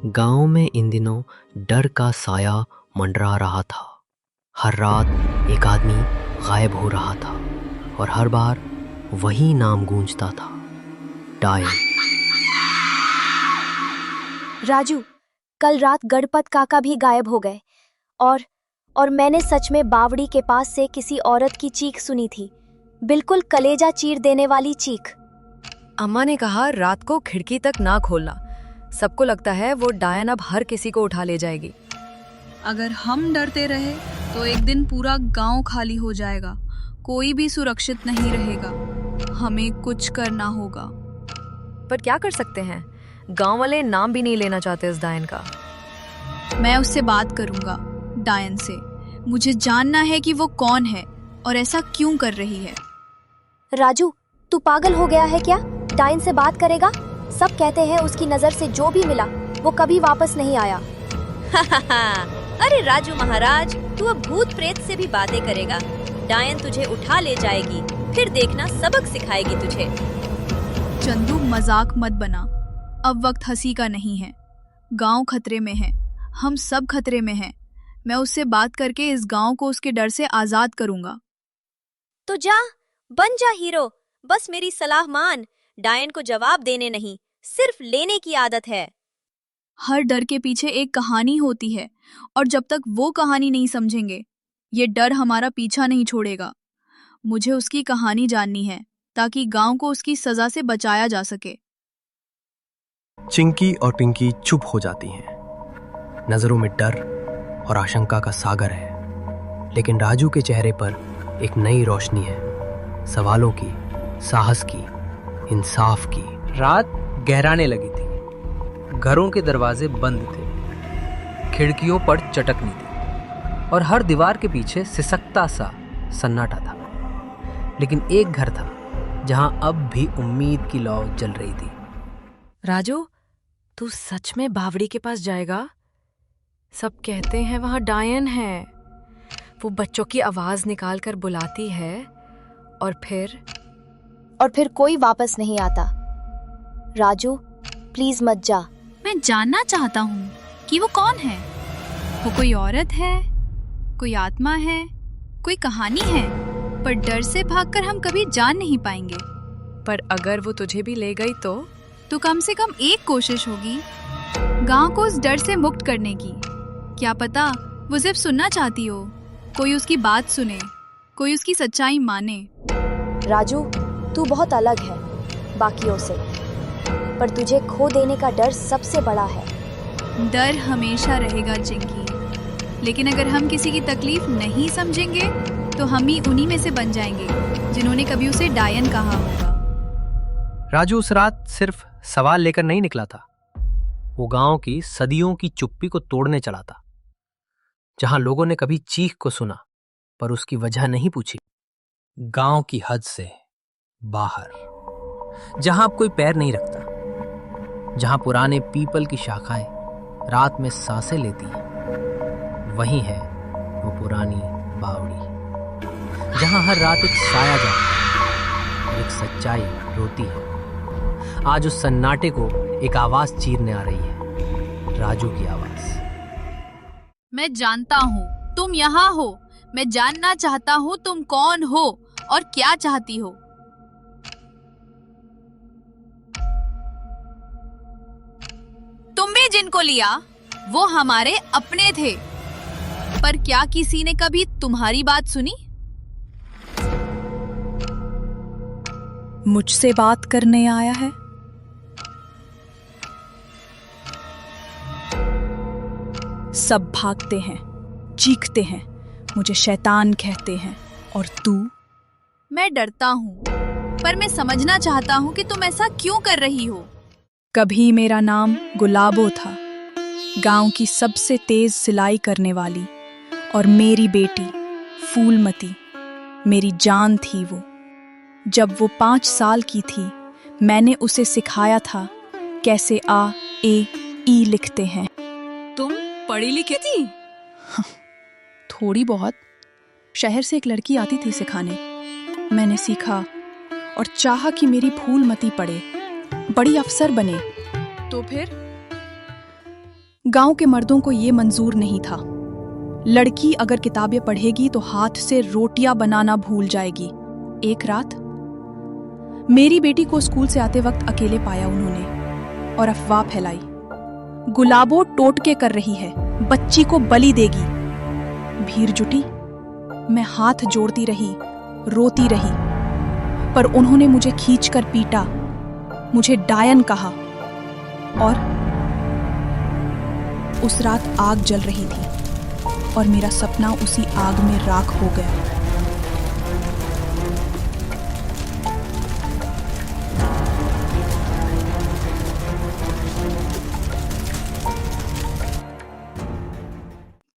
गांव में इन दिनों डर का साया मंडरा रहा था। हर रात एक आदमी गायब हो रहा था और हर बार वही नाम गूंजता था, डायन। राजू, कल रात गणपत काका भी गायब हो गए और मैंने सच में बावड़ी के पास से किसी औरत की चीख सुनी थी, बिल्कुल कलेजा चीर देने वाली चीख। अम्मा ने कहा रात को खिड़की तक ना खोलना, सबको लगता है वो डायन अब हर किसी को उठा ले जाएगी। अगर हम डरते रहे तो एक दिन पूरा गांव खाली हो जाएगा, कोई भी सुरक्षित नहीं रहेगा। हमें कुछ करना होगा। पर क्या कर सकते हैं? गांव वाले नाम भी नहीं लेना चाहते इस डायन का। मैं उससे बात करूंगा, डायन से। मुझे जानना है कि वो कौन है और ऐसा क्यों कर रही है। राजू, तू पागल हो गया है क्या? डायन से बात करेगा? सब कहते हैं उसकी नजर से जो भी मिला वो कभी वापस नहीं आया। अरे राजू महाराज, तू अब भूत प्रेत से भी बातें करेगा। डायन तुझे उठा ले जाएगी, फिर देखना सबक सिखाएगी तुझे। चंदू, मजाक मत बना। अब वक्त हंसी का नहीं है। गांव खतरे में है, हम सब खतरे में हैं। मैं उससे बात करके इस गांव को उसके डर से आजाद करूंगा। तो जा, बन जा हीरो। बस मेरी सलाह मान। डायन को जवाब देने नहीं, सिर्फ लेने की आदत है। हर डर के पीछे एक कहानी होती है और जब तक वो कहानी नहीं समझेंगे, ये डर हमारा पीछा नहीं छोड़ेगा। मुझे उसकी कहानी जाननी है ताकि गांव को उसकी सजा से बचाया जा सके। चिंकी और पिंकी चुप हो जाती हैं। नजरों में डर और आशंका का सागर है, लेकिन राजू के चेहरे पर एक नई रोशनी है, सवालों की, साहस की, इंसाफ की। रात गहराने लगी थी। घरों के दरवाजे बंद थे, खिड़कियों पर चटकनी थी और हर दीवार के पीछे सिसकता सा सन्नाटा था। लेकिन एक घर था जहां अब भी उम्मीद की लौ जल रही थी। राजू, तू सच में बावड़ी के पास जाएगा? सब कहते हैं वहां डायन है। वो बच्चों की आवाज निकाल कर बुलाती है और फिर कोई वापस नहीं आता। राजू, प्लीज मत जा। मैं जानना चाहता हूँ कि वो कौन है। वो कोई औरत है, कोई आत्मा है, कोई कहानी है, पर डर से भागकर हम कभी जान नहीं पाएंगे। पर अगर वो तुझे भी ले गई तो कम से कम एक कोशिश होगी गांव को उस डर से मुक्त करने की। क्या पता वो सिर्फ सुनना चाहती हो, कोई उसकी बात सुने, कोई उसकी सच्चाई माने। राजू, तू बहुत अलग है बाकियों से, पर तुझे खो देने का डर सबसे बड़ा है। डर हमेशा रहेगा चिंकी, लेकिन अगर हम किसी की तकलीफ नहीं समझेंगे तो हम ही उन्हीं में से बन जाएंगे जिन्होंने कभी उसे डायन कहा होगा। राजू उस रात सिर्फ सवाल लेकर नहीं निकला था, वो गांव की सदियों की चुप्पी को तोड़ने चला था। जहां लोगों ने कभी चीख को सुना पर उसकी वजह नहीं पूछी। गांव की हद से बाहर, जहां अब कोई पैर नहीं रखता, जहां पुराने पीपल की शाखाएं रात में सांसें लेती हैं, वहीं है वो पुरानी बावड़ी, जहां हर रात एक साया जाता है और एक सच्चाई रोती है। आज उस सन्नाटे को एक आवाज चीरने आ रही है, राजू की आवाज। मैं जानता हूँ तुम यहाँ हो। मैं जानना चाहता हूँ तुम कौन हो और क्या चाहती हो। तुमने जिनको लिया वो हमारे अपने थे, पर क्या किसी ने कभी तुम्हारी बात सुनी? मुझसे बात करने आया है? सब भागते हैं, चीखते हैं, मुझे शैतान कहते हैं, और तू? मैं डरता हूँ, पर मैं समझना चाहता हूँ कि तुम ऐसा क्यों कर रही हो। कभी मेरा नाम गुलाबो था, गांव की सबसे तेज सिलाई करने वाली, और मेरी बेटी फूलमती मेरी जान थी वो। जब वो 5 साल की थी, मैंने उसे सिखाया था कैसे आ ए ई लिखते हैं। तुम पढ़ी लिखी थी? थोड़ी बहुत। शहर से एक लड़की आती थी सिखाने। मैंने सीखा और चाहा कि मेरी फूलमती पढ़े, बड़ी अफसर बने। तो फिर? गांव के मर्दों को ये मंजूर नहीं था। लड़की अगर किताबें पढ़ेगी तो हाथ से रोटियां बनाना भूल जाएगी। एक रात मेरी बेटी को स्कूल से आते वक्त अकेले पाया उन्होंने और अफवाह फैलाई, गुलाबो टोटके कर रही है, बच्ची को बलि देगी। भीड़ जुटी, मैं हाथ जोड़ती रही, रोती रही, पर उन्होंने मुझे खींचकर पीटा, मुझे डायन कहा। और उस रात आग जल रही थी और मेरा सपना उसी आग में राख हो गया।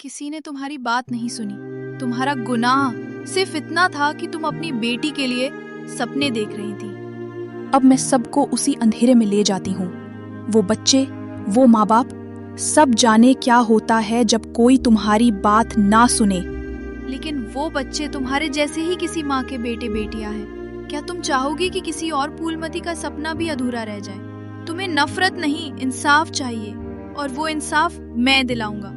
किसी ने तुम्हारी बात नहीं सुनी। तुम्हारा गुनाह सिर्फ इतना था कि तुम अपनी बेटी के लिए सपने देख रही थी। अब मैं सबको उसी अंधेरे में ले जाती हूँ। वो बच्चे, वो माँ बाप, सब जाने क्या होता है जब कोई तुम्हारी बात ना सुने। लेकिन वो बच्चे तुम्हारे जैसे ही किसी माँ के बेटे बेटियां हैं। क्या तुम चाहोगी कि किसी और फूलमती का सपना भी अधूरा रह जाए? तुम्हें नफरत नहीं, इंसाफ चाहिए, और वो इंसाफ मैं दिलाऊंगा।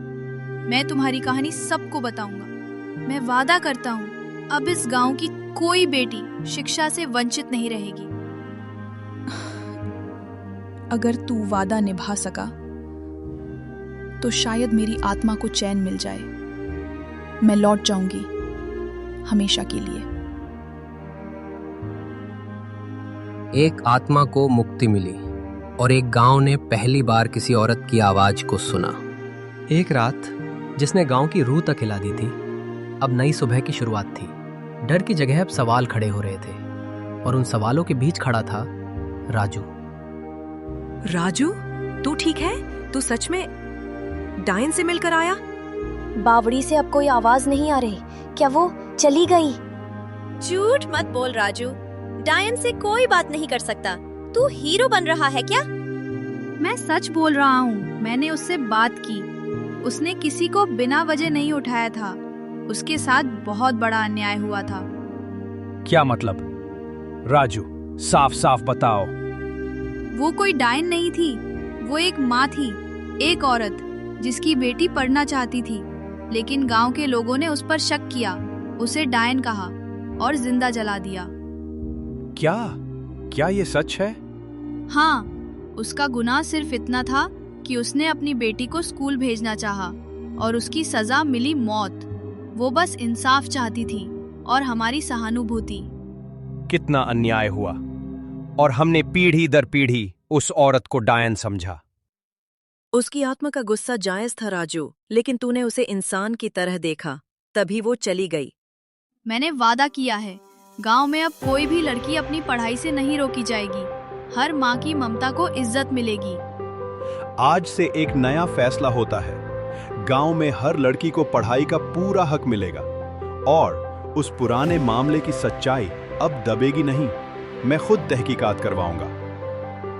मैं तुम्हारी कहानी सबको बताऊंगा। मैं वादा करता हूँ, अब इस गांव की कोई बेटी शिक्षा से वंचित नहीं रहेगी। अगर तू वादा निभा सका तो शायद मेरी आत्मा को चैन मिल जाए। मैं लौट जाऊंगी हमेशा के लिए। एक आत्मा को मुक्ति मिली और एक गांव ने पहली बार किसी औरत की आवाज को सुना। एक रात जिसने गांव की रूह तक हिला दी थी, अब नई सुबह की शुरुआत थी। डर की जगह अब सवाल खड़े हो रहे थे और उन सवालों के बीच खड़ा था राजू। राजू, तू ठीक है? तू सच में डायन से मिलकर आया? बावड़ी से अब कोई आवाज नहीं आ रही। क्या वो चली गई? झूठ मत बोल राजू, डायन से कोई बात नहीं कर सकता। तू हीरो बन रहा है क्या? मैं सच बोल रहा हूँ। मैंने उससे बात की। उसने किसी को बिना वजह नहीं उठाया था। उसके साथ बहुत बड़ा अन्याय हुआ था। क्या मतलब? राजू, साफ साफ बताओ। वो कोई डायन नहीं थी। वो एक माँ थी, एक औरत जिसकी बेटी पढ़ना चाहती थी, लेकिन गांव के लोगों ने उस पर शक किया, उसे डायन कहा और जिंदा जला दिया। क्या क्या ये सच है? हाँ, उसका गुनाह सिर्फ इतना था कि उसने अपनी बेटी को स्कूल भेजना चाहा और उसकी सजा मिली मौत। वो बस इंसाफ चाहती थी और हमारी सहानुभूति। कितना अन्याय हुआ, और हमने पीढ़ी दर पीढ़ी उस औरत को डायन समझा। उसकी आत्मा का गुस्सा जायज था राजू, लेकिन तूने उसे इंसान की तरह देखा, तभी वो चली गई। मैंने वादा किया है, गांव में अब कोई भी लड़की अपनी पढ़ाई से नहीं रोकी जाएगी। हर माँ की ममता को इज्जत मिलेगी। आज से एक नया फैसला होता है। गांव में हर लड़की को पढ़ाई का पूरा हक मिलेगा और उस पुराने मामले की सच्चाई अब दबेगी नहीं। मैं खुद तहकीकात करवाऊंगा।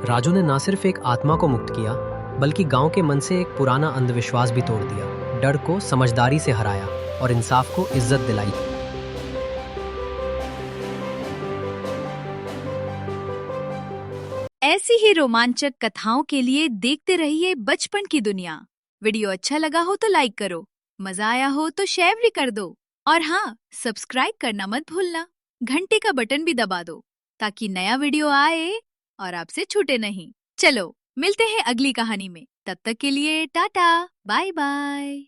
राजू ने न सिर्फ एक आत्मा को मुक्त किया, बल्कि गांव के मन से एक पुराना अंधविश्वास भी तोड़ दिया। डर को समझदारी से हराया और इंसाफ को इज्जत दिलाई। ऐसी ही रोमांचक कथाओं के लिए देखते रहिए बचपन की दुनिया। वीडियो अच्छा लगा हो तो लाइक करो, मजा आया हो तो शेयर भी कर दो, और हाँ, सब्सक्राइब करना मत भूलना। घंटे का बटन भी दबा दो ताकि नया वीडियो आए और आपसे छूटे नहीं। चलो मिलते हैं अगली कहानी में। तब तक के लिए टाटा, बाय बाय।